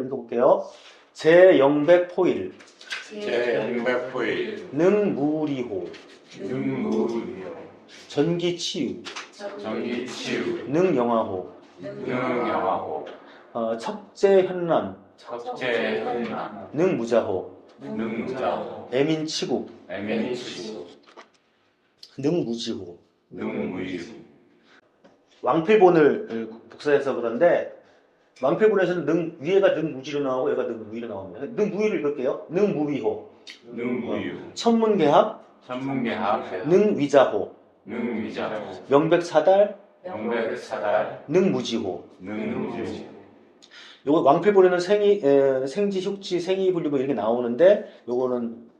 한번 읽어볼게요. 제 영백포일 제 영백포일 능무리호 능무리호 전기치유 전기치유 능영화호 능영화호 척제현람 척제현람 능무자호 능무자호 애민치국 애민치국 능무지호 능무지호 왕필본을 복사해서 그런데 왕필본에서는 위에가 능무지로 나오고 여기가 능무위로 나옵니다. 능무위를 읽을게요. 능무위호 능무유 천문개합 천문개합 능위자호 능위자호 명백사달 명백사달 능무지호 능무지호 요거 왕필본에는 생지, 흉지, 생이, 분류뭐 이렇게 나오는데 요거는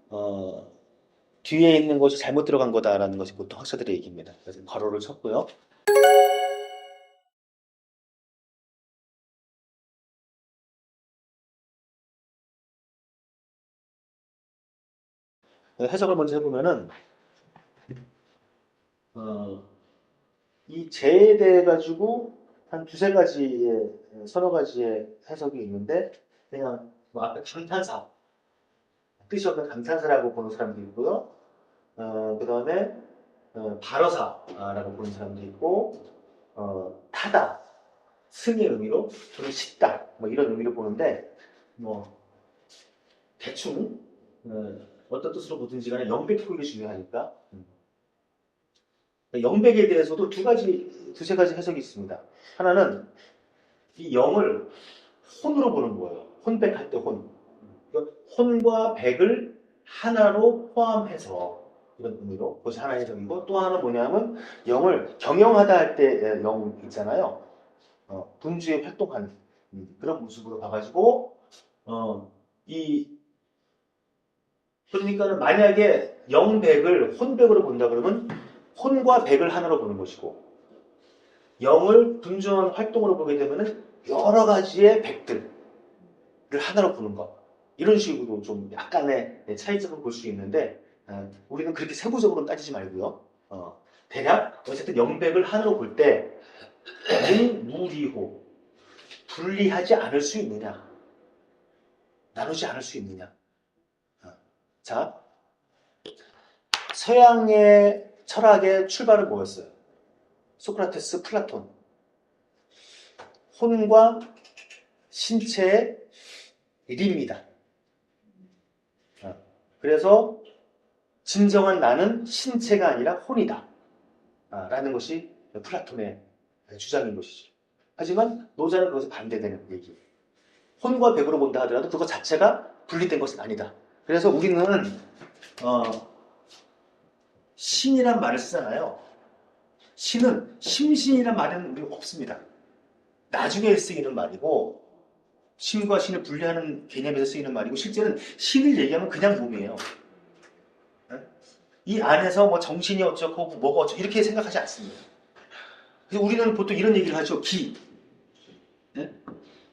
뒤에 있는 것이 잘못 들어간 거다라는 것이 보통 학자들의 얘기입니다. 그래서 괄호를 쳤고요. 해석을 먼저 해보면은 이 재에 대해 가지고 한 두세 가지의 서너 가지의 해석이 있는데 그냥 뭐 아까 감탄사 뜻이 없는 감탄사라고 보는 사람도 있고요. 그 다음에 발어사라고 보는 사람도 있고 타다 승의 의미로 또는 식다 뭐 이런 의미로 보는데 뭐 대충 어떤 뜻으로 보든지 간에 영백포일이 중요하니까 영백에 대해서도 두세 가지 해석이 있습니다. 하나는 이 영을 혼으로 보는 거예요. 혼백할 때 혼. 그러니까 혼과 백을 하나로 포함해서 이런 의미로 그것이 하나의 해석이고 또 하나는 뭐냐면 영을 경영하다 할 때 영 있잖아요. 분주에 활동하는 그런 모습으로 봐가지고 그러니까는 만약에 영백을 혼백으로 본다 그러면 혼과 백을 하나로 보는 것이고 영을 분주한 활동으로 보게 되면은 여러 가지의 백들을 하나로 보는 것 이런 식으로 좀 약간의 차이점을 볼 수 있는데 우리는 그렇게 세부적으로 따지지 말고요. 대략 어쨌든 영백을 하나로 볼 때 무리호 분리하지 않을 수 있느냐 나누지 않을 수 있느냐 자 서양의 철학의 출발은 뭐였어요? 소크라테스, 플라톤 혼과 신체의 일입니다. 그래서 진정한 나는 신체가 아니라 혼이다 라는 것이 플라톤의 주장인 것이죠. 하지만 노자는 그것에 반대되는 얘기예요. 혼과 백으로 본다 하더라도 그것 자체가 분리된 것은 아니다. 그래서 우리는 신이란 말을 쓰잖아요. 신은 심신이란 말은 우리 없습니다. 나중에 쓰이는 말이고 신과 신을 분리하는 개념에서 쓰이는 말이고 실제는 신을 얘기하면 그냥 몸이에요. 이 안에서 뭐 정신이 어쩌고 뭐가 어쩌고 이렇게 생각하지 않습니다. 그래서 우리는 보통 이런 얘기를 하죠.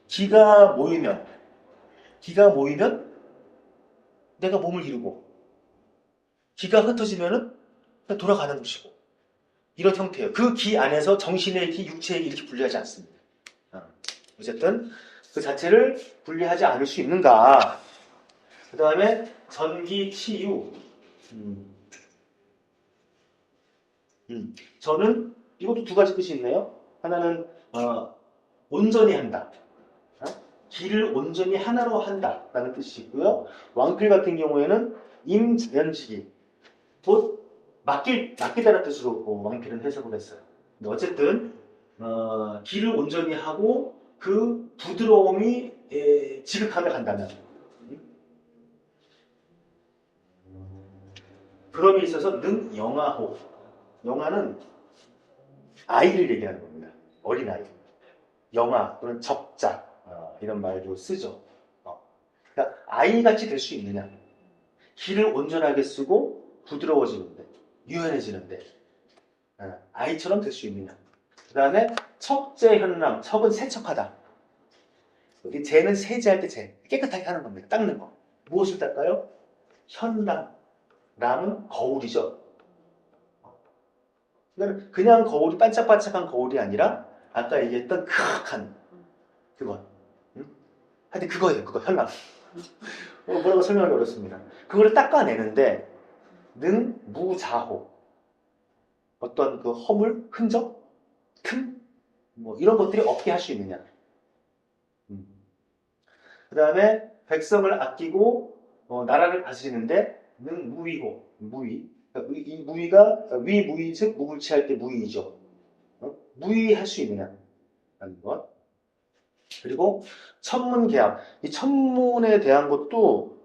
기가 모이면 내가 몸을 이루고 기가 흩어지면은 돌아가는 것이고 이런 형태예요. 그 기 안에서 정신의 기, 육체의 기 이렇게 분리하지 않습니다. 어쨌든 그 자체를 분리하지 않을 수 있는가. 그 다음에 전기, 치유. 저는 이것도 두 가지 뜻이 있네요. 하나는 온전히 한다. 기를 온전히 하나로 한다라는 뜻이 있고요. 왕필 같은 경우에는 임연지기 곧 맡기다는 뜻으로 왕필은 해석을 했어요. 근데 어쨌든 기를 온전히 하고 그 부드러움이 지극하게 간다면 그럼에 있어서 능영아호 영아는 아이를 얘기하는 겁니다. 어린아이 영아 또는 적자 이런 말도 쓰죠. 그러니까 아이같이 될 수 있느냐 기를 온전하게 쓰고 부드러워지는데 유연해지는데 아이처럼 될 수 있느냐. 그 다음에 척제현람 척은 세척하다. 여기 제는 세제할 때 제 깨끗하게 하는 겁니다. 닦는 거. 무엇을 닦아요? 현람 람은 거울이죠. 그냥 거울이 반짝반짝한 거울이 아니라 아까 얘기했던 크악한 그것 하여튼 그거예요. 그거 혈납. 뭐라고 설명하기 어렵습니다. 그거를 닦아내는데 능 무자호 어떤 그 허물, 흔적, 틈, 뭐 이런 것들이 없게 할 수 있느냐. 그 다음에 백성을 아끼고 나라를 다스리는데 능 무위고 무위. 그러니까 이 무위가 위무위 즉 무불치할 때 무위이죠. 무위할 수 있느냐라는 것. 그리고 천문계약. 이 천문에 대한 것도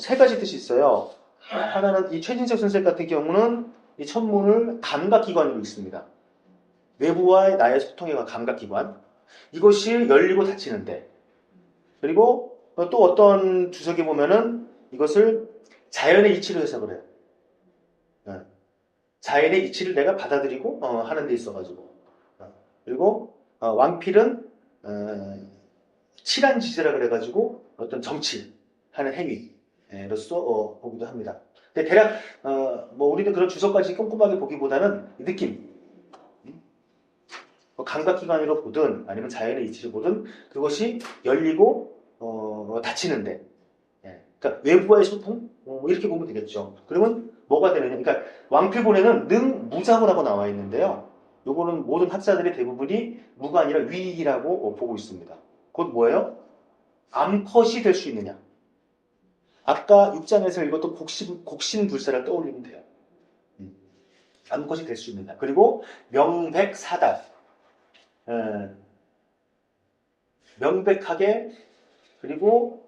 세 가지 뜻이 있어요. 하나는 이 최진석 선생 같은 경우는 이 천문을 감각기관으로 있습니다. 외부와의 나의 소통에 관한 감각기관. 이것이 열리고 닫히는데. 그리고 또 어떤 주석에 보면은 이것을 자연의 이치로 해석을 해요. 자연의 이치를 내가 받아들이고 하는 데 있어가지고. 그리고 왕필은 칠한지지라 그래가지고 어떤 정치하는 행위로서 보기도 합니다. 근데 대략 뭐 우리는 그런 주석까지 꼼꼼하게 보기보다는 느낌, 감각기관으로 보든 아니면 자연의 이치를 보든 그것이 열리고 닫히는데, 그러니까 외부와의 소통 이렇게 보면 되겠죠. 그러면 뭐가 되느냐? 그러니까 왕필본에는 능 무자호라고 나와 있는데요. 요거는 모든 학자들의 대부분이 무가 아니라 위이라고 보고 있습니다. 곧 뭐예요? 암컷이 될 수 있느냐? 아까 6장에서 읽었던 곡신불사를 떠올리면 돼요. 암컷이 될 수 있느냐? 그리고 명백사달, 명백하게 그리고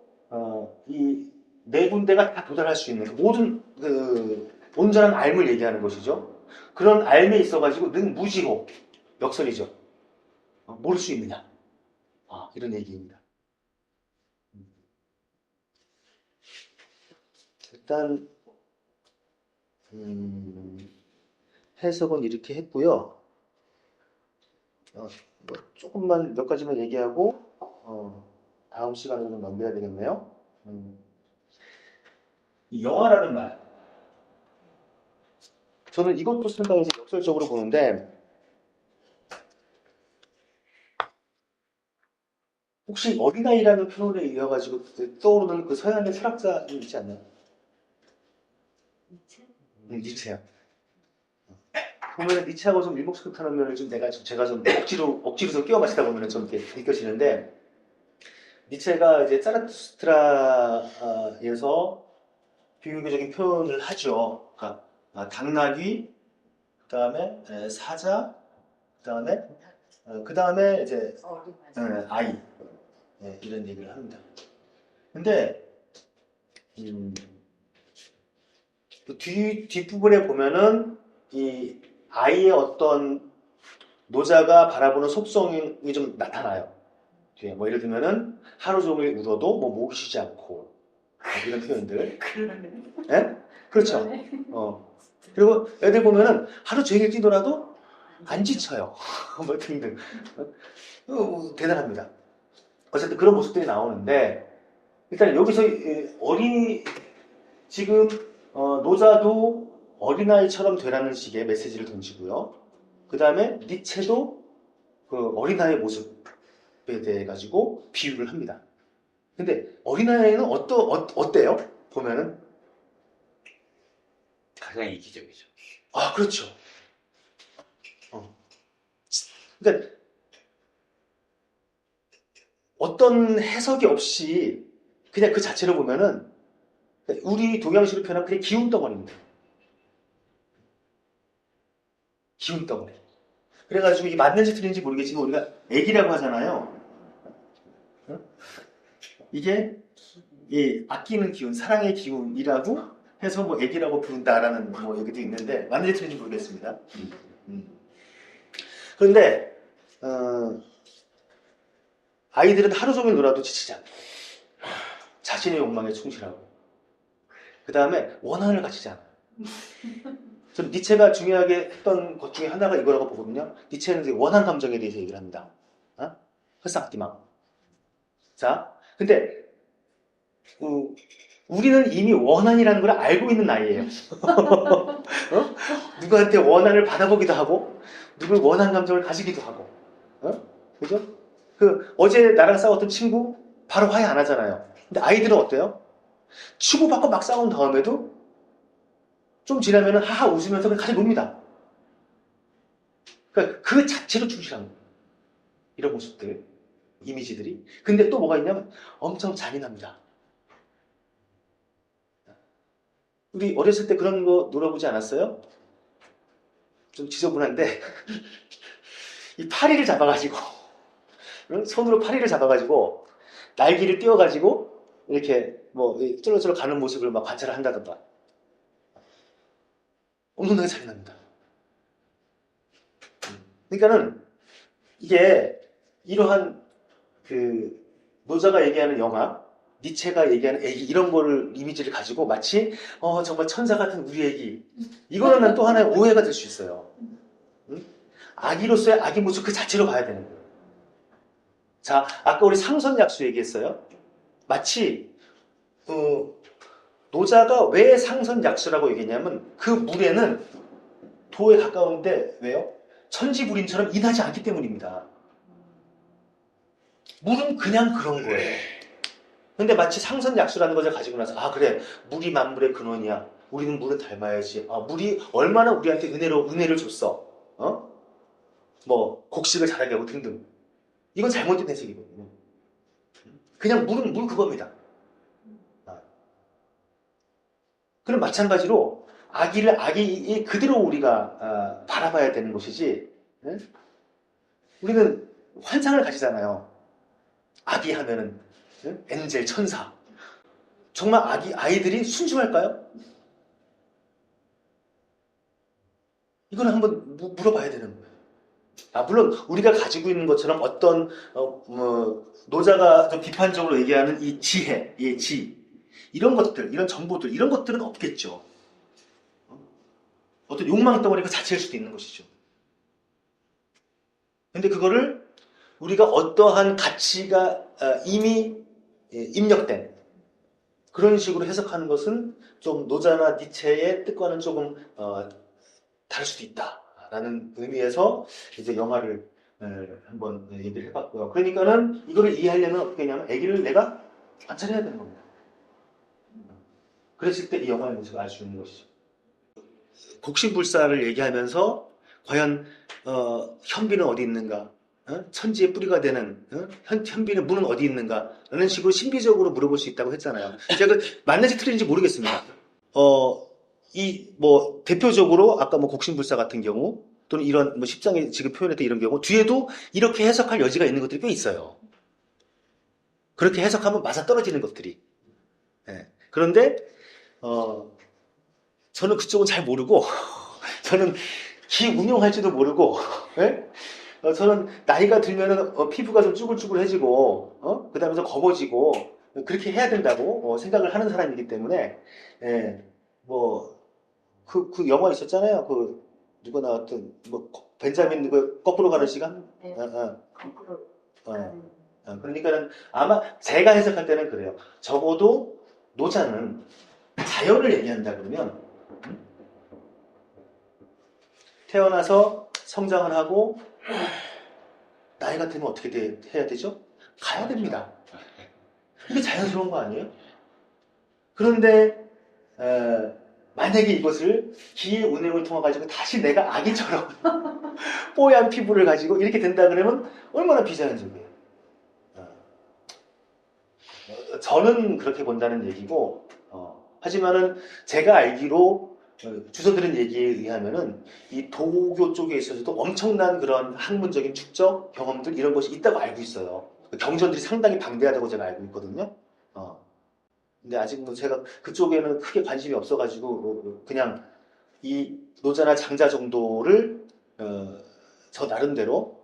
이 네 군데가 다 도달할 수 있는 그 모든 온전한 알을 얘기하는 것이죠. 그런 알에 있어가지고 능 무지호 역설이죠. 모를 수 있느냐? 이런 얘기입니다. 일단 해석은 이렇게 했고요. 뭐 조금만 몇 가지만 얘기하고 다음 시간으로 좀 넘겨야 되겠네요. 이 영화라는 말, 저는 이것도 상당히 역설적으로 보는데 혹시 어린아이라는 표현에 이어가지고 떠오르는 그 서양의 철학자 있지 않나요? 니체야. 보면 니체하고 좀 일목스급하는 면을 좀 제가 좀 억지로 좀 끼워 마시다 보면 좀 이렇게 느껴지는데, 니체가 이제 자라투스트라에서 비유교적인 표현을 하죠. 그러니까 당나귀, 그 다음에 사자, 그 다음에 이제 아이, 이런 얘기를 합니다. 근데 뒷부분에 보면은 이 아이의 어떤 노자가 바라보는 속성이 좀 나타나요. 뒤에 뭐 예를 들면은 하루 종일 울어도 뭐 목이 쉬지 않고 이런 표현들. 예? 그렇죠. 그리고 애들 보면은 하루 종일 뛰더라도 안 지쳐요. 뭐 등등. 대단합니다. 어쨌든 그런 모습들이 나오는데, 일단 여기서 지금 노자도 어린아이처럼 되라는 식의 메시지를 던지고요. 그 다음에 니체도 그 어린아이의 모습에 대해 가지고 비유를 합니다. 근데 어린아이는 어때요? 보면은 가장 이기적이죠. 그렇죠. 그러니까 어떤 해석이 없이 그냥 그 자체로 보면은 우리 동양식으로 표현하면 그냥 기운덩어리입니다. 기운덩어리. 그래가지고 이게 맞는지 틀린지 모르겠지만 우리가 애기라고 하잖아요. 이게 아끼는 기운, 사랑의 기운이라고 해서 뭐 애기라고 부른다라는 뭐 얘기도 있는데 맞는지 틀린지 모르겠습니다. 그런데 아이들은 하루 종일 놀아도 지치지 않고 자신의 욕망에 충실하고 그 다음에 원한을 가지지 않아요. 저는 니체가 중요하게 했던 것 중에 하나가 이거라고 보거든요. 니체는 원한 감정에 대해서 얘기를 합니다. 헐싹디망. 자, 근데 우리는 이미 원한이라는 걸 알고 있는 나이예요. 누구한테 원한을 받아보기도 하고 누굴 원한 감정을 가지기도 하고. 그죠? 어제 나랑 싸웠던 친구 바로 화해 안 하잖아요. 근데 아이들은 어때요? 치고받고 막 싸운 다음에도 좀 지나면은 하하 웃으면서 그냥 같이 놉니다. 그러니까 그 자체로 충실한 거예요. 이런 모습들, 이미지들이. 근데 또 뭐가 있냐면 엄청 잔인합니다. 우리 어렸을 때 그런 거 놀아보지 않았어요? 좀 지저분한데 이 파리를 잡아가지고 응? 손으로 파리를 잡아가지고 날개를 띄워가지고 이렇게 뭐 쫄쫄 가는 모습을 막 관찰을 한다던가 엄청나게 잔인합니다. 그러니까는 이게 이러한 그 노자가 얘기하는 영화, 니체가 얘기하는 애기 이런 거를 이미지를 가지고 마치 정말 천사 같은 우리 애기 이거는 또 하나의 오해가 될 수 있어요. 응? 아기로서의 아기 모습 그 자체로 봐야 되는 거예요. 자, 아까 우리 상선약수 얘기했어요. 마치 노자가 왜 상선약수라고 얘기했냐면 그 물에는 도에 가까운데 왜요? 천지불인처럼 인하지 않기 때문입니다. 물은 그냥 그런 거예요. 근데 마치 상선약수라는 것을 가지고 나서 아 그래 물이 만물의 근원이야. 우리는 물을 닮아야지. 아 물이 얼마나 우리한테 은혜를 줬어. 뭐 곡식을 자라게 하고 등등. 이건 잘못된 해석이거든요. 그냥 물은 물 그겁니다. 그럼 마찬가지로 아기 그대로 우리가 바라봐야 되는 것이지. 예? 우리는 환상을 가지잖아요. 아기 하면은 엔젤 천사. 정말 아이들이 순수할까요? 이거는 한번 물어봐야 되는 거예요. 물론 우리가 가지고 있는 것처럼 어떤 노자가 좀 비판적으로 얘기하는 이 지혜, 이 지 이런 것들, 이런 정보들 이런 것들은 없겠죠. 어떤 욕망 덩어리 그 자체일 수도 있는 것이죠. 근데 그거를 우리가 어떠한 가치가 이미 입력된 그런 식으로 해석하는 것은 좀 노자나 니체의 뜻과는 조금 다를 수도 있다라는 의미에서 이제 영화를 한번 얘기를 해봤고요. 그러니까는 이거를 이해하려면 어떻게 하냐면 아기를 내가 관찰해야 되는 겁니다. 그랬을 때 이 영화의 모습을 알 수 있는 것이죠. 곡식불사를 얘기하면서 과연 현비는 어디 있는가? 천지의 뿌리가 되는 현비는 문은 어디 있는가? 라는 식으로 신비적으로 물어볼 수 있다고 했잖아요. 제가 맞는지 틀린지 모르겠습니다. 이 뭐 대표적으로 아까 뭐 곡식불사 같은 경우 또는 이런 뭐 10장에 지금 표현했던 이런 경우 뒤에도 이렇게 해석할 여지가 있는 것들이 꽤 있어요. 그렇게 해석하면 맞아떨어지는 것들이. 그런데 저는 그쪽은 잘 모르고 저는 기운용할지도 모르고 저는 나이가 들면은 피부가 좀 쭈글쭈글해지고 그 다음에 좀 검어지고 그렇게 해야 된다고 생각을 하는 사람이기 때문에 뭐 그 영화 있었잖아요. 그 누가 나왔던 뭐 벤자민 누구 거꾸로 가는 시간? 네. 거꾸로 그러니까는 아마 제가 해석할 때는 그래요. 적어도 노자는 자연을 얘기한다 그러면 태어나서 성장을 하고 나이가 되면 어떻게 해야 되죠? 가야 됩니다. 이게 자연스러운 거 아니에요? 그런데 만약에 이것을 기의 운행을 통해 가지고 다시 내가 아기처럼 뽀얀 피부를 가지고 이렇게 된다 그러면 얼마나 비자연적이에요. 저는 그렇게 본다는 얘기고 하지만은 제가 알기로 주서들은 얘기에 의하면은 이 도교 쪽에 있어서도 엄청난 그런 학문적인 축적 경험들 이런 것이 있다고 알고 있어요. 경전들이 상당히 방대하다고 제가 알고 있거든요. 근데 아직 뭐 제가 그쪽에는 크게 관심이 없어가지고 그냥 이 노자나 장자 정도를 저 나름대로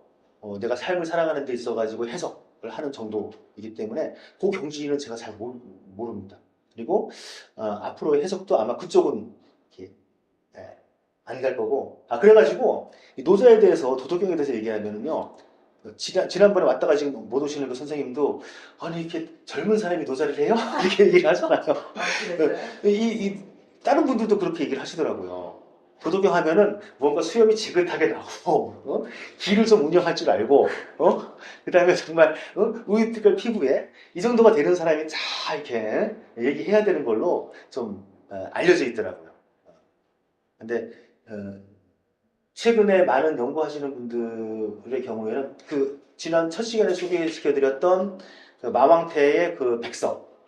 내가 삶을 살아가는 데 있어가지고 해석을 하는 정도이기 때문에 그 경지는 제가 잘 모릅니다. 그리고 앞으로의 해석도 아마 그쪽은 안 갈 거고 그래가지고 이 노자에 대해서 도덕경에 대해서 얘기하면은요 지난번에 왔다가 지금 못 오시는 그 선생님도 아니 이렇게 젊은 사람이 노자를 해요? 이렇게 얘기를 하잖아요. 그랬어요? 다른 분들도 그렇게 얘기를 하시더라고요. 도덕경 하면은 뭔가 수염이 지긋하게 나고, 길을 좀 운영할 줄 알고, 그 다음에 정말, 우유빛깔 피부에 이 정도가 되는 사람이 잘 이렇게 얘기해야 되는 걸로 좀 알려져 있더라고요. 근데, 최근에 많은 연구하시는 분들의 경우에는 지난 첫 시간에 소개시켜드렸던 그 마왕태의 그 백석,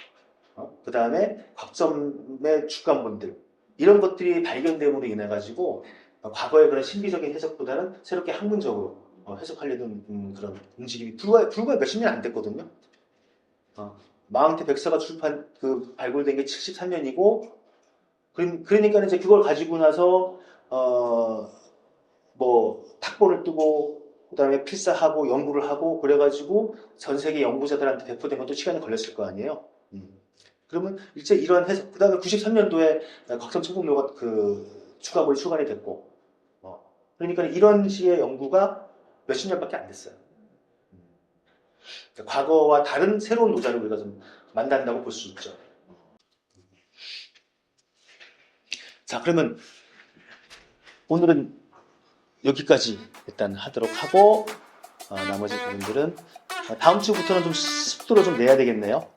그 다음에 곽점의 주관본들, 이런 것들이 발견됨으로 인해 가지고 과거의 그런 신비적인 해석보다는 새롭게 학문적으로 해석하려는 그런 움직임이 불과 몇십 년 안 됐거든요. 마왕태 백서가 발굴된 게 73년이고, 그러니까 이제 그걸 가지고 나서 뭐 탁본을 뜨고 그다음에 필사하고 연구를 하고 그래가지고 전 세계 연구자들한테 배포된 것도 시간이 걸렸을 거 아니에요. 그러면 일제 이런 해석, 그 다음에 93년도에 곽섬 천공묘가 추가본이 출간이 됐고, 그러니까 이런 식의 연구가 몇십 년밖에 안 됐어요. 그러니까 과거와 다른 새로운 노자를 우리가 좀 만난다고 볼 수 있죠. 자, 그러면 오늘은 여기까지 일단 하도록 하고, 나머지 부분들은 다음 주부터는 좀 속도를 좀 내야 되겠네요.